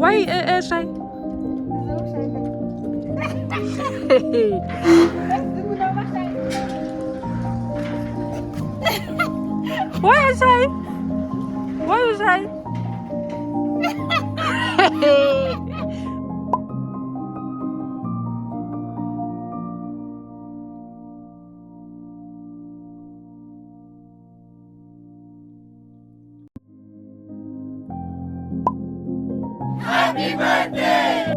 Why shy? Why shy? Why shy? Happy birthday!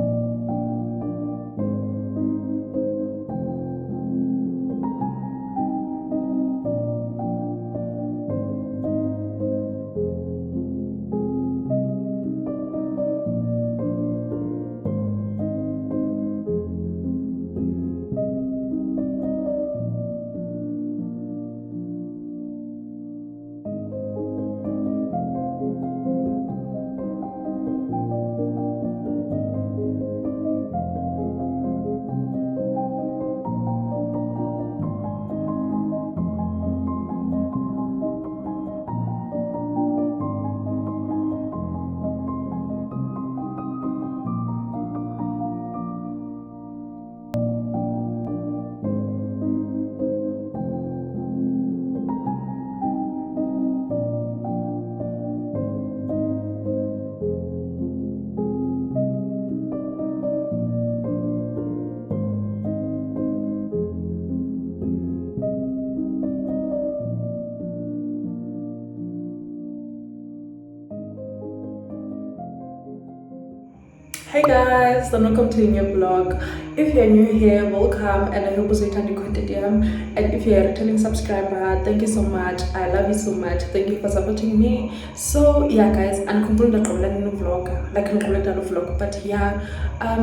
Hey guys, and welcome to a new vlog. If you're new here, welcome, and I hope you enjoyed the content. And if you're a returning subscriber, thank you so much. I love you so much. Thank you for supporting me. So yeah, guys, and concluding the new vlog, like concluding the vlog. But yeah,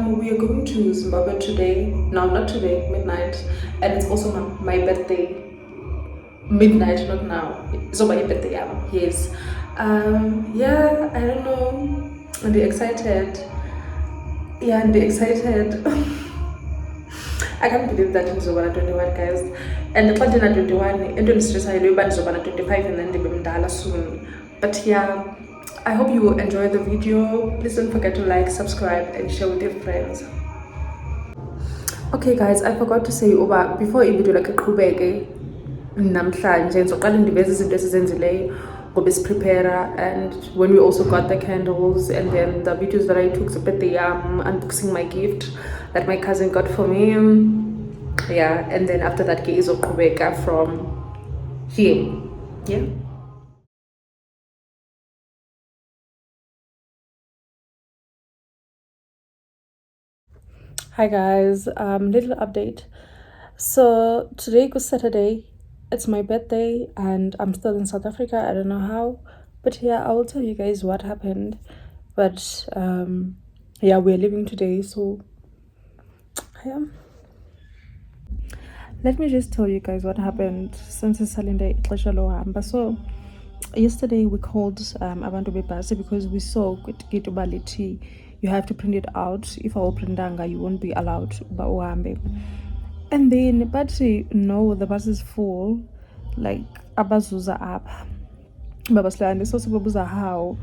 we are going to Zimbabwe today. No, not today, midnight, and it's also my birthday. Midnight, not now. So my birthday, yes. Yeah, I don't know. I'm excited. Yeah, and be excited. I can't believe that I'm Zobana 21, guys. And the party at 21, and don't stress, I live at Zobana 25 and then the soon. But yeah, I hope you will enjoy the video. Please don't forget to like, subscribe, and share with your friends. Okay, guys, I forgot to say before I video like a kubeke namhlanje so qala ndiveze izinto esizenzileyo ngoba siprepare, and when we also got the candles and then the videos that I took at the unboxing my gift that my cousin got for me, yeah, and then after that is okuqhubeka from here. Yeah. Hi guys, little update. So today was Saturday. It's my birthday and I'm still in South Africa. I don't know how, but yeah, I will tell you guys what happened. But yeah, we're leaving today, so yeah. Let me just tell you guys what happened since it's Salinde ixesha lohamba. So yesterday we called abantu bebhasi because we saw Gitubalithi. You have to print it out. If I will printanga, you won't be allowed uba uhambe. And then but no, the bus is full, like abazuza apha babasilande. So sibabuza how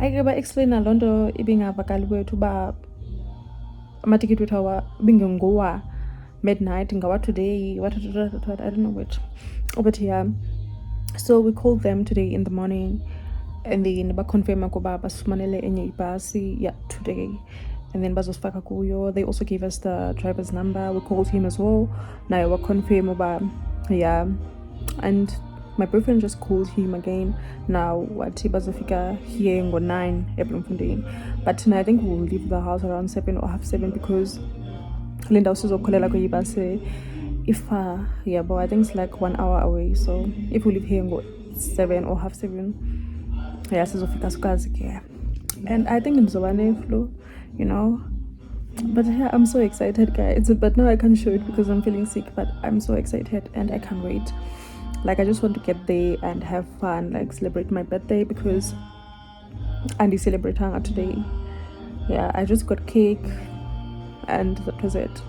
ayike ba-explaina loo nto ibingavakali kwethu uba amatikiti wethu bingengowa midnight ngawa today what I don't know which, but yeah, so we called them today in the morning and then baconfirma kuba basifumanele enye ibhasi yeah today, and then bazosifaka kuyo. They also gave us the driver's number. We called him as well. Now we confirm about yeah, and my boyfriend just called him again now. What he bazofika here ngo 9 Bloemfontein, but tonight I think we'll leave the house around 7 or half 7 because Linda also kolela ko ibase if yeah, but I think it's like 1 hour away. So if we leave here ngo 7 or half 7, yeah, sizofika sukazi ke. And I think in Zobane flow, you know. But yeah, I'm so excited, guys. But now I can't show it because I'm feeling sick, but I'm so excited and I can't wait. Like, I just want to get there and have fun, like celebrate my birthday because Andy celebrate hanga today. Yeah, I just got cake and that was it.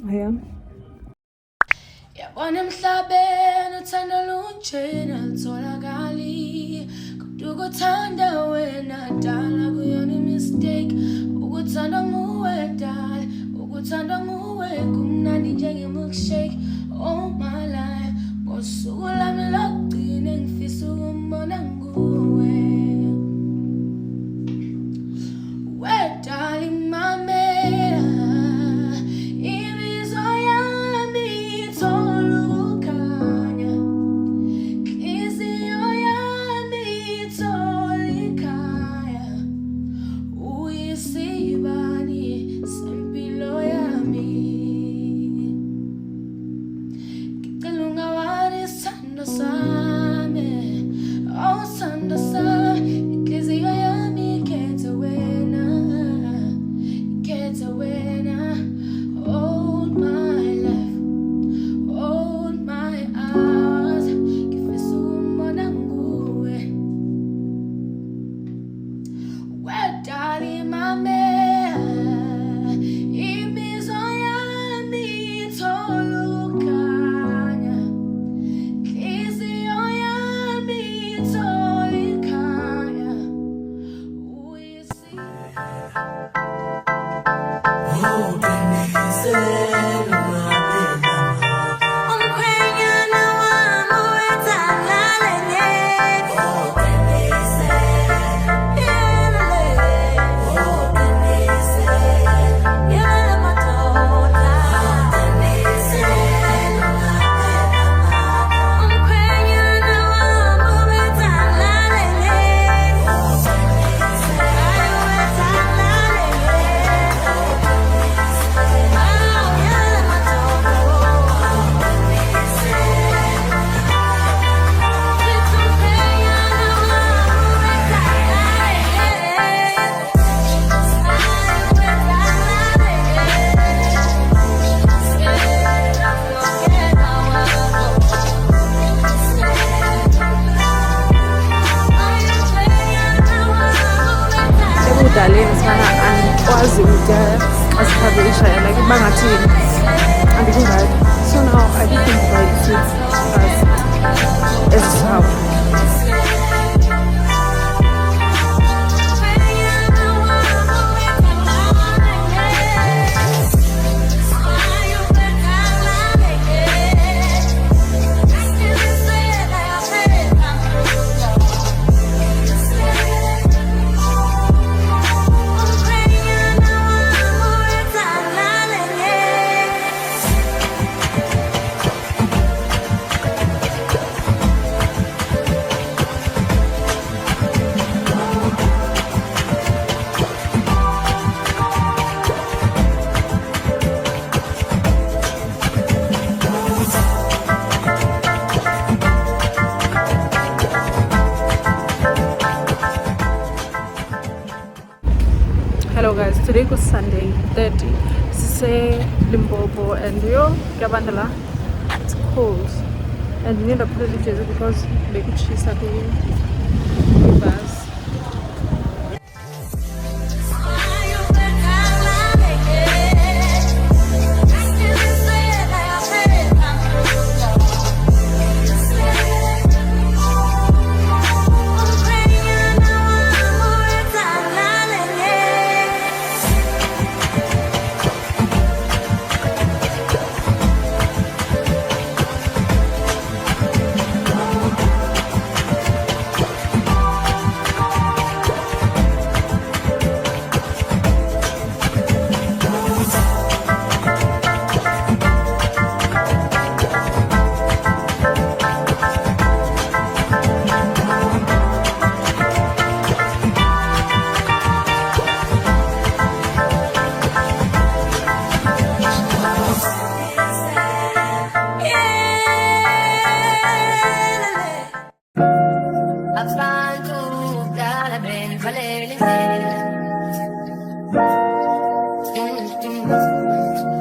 Yeah. Yabona emhlabeni uthando lunjena litholakali kuduka ukuthanda wena dala kuyona mistake ukuthanda nguwe dala ukuthanda nguwe kumnandi njenge-milkshake all my life ngosuku lami lokugcina ngifisa ukumbona nguwe wedala imamela imizwa yami ithola ukukhanya inhliziyo yami ithola ikhaya uyisibani sempilo yami ngicela ungawari isithando sami oh sithando sami inhliziyo yami ikhethe wena hold my life hold my hours ngifisa ukumbona nguwe wedala imamela imizwa yami ithola ukukhanya inhliziyo yami ithola ikhaya ekudaleni sibana angikwazi ukutya asiphavisha like bangathini andikungadi so now I do think about it as how Hello guys, today was Sunday 30. Sise Limpopo and yo Gabandala. It's cold and we need to put it together because they could cheese at the bus.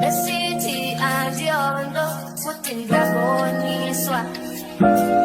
The city and your window, putting the bone in swap.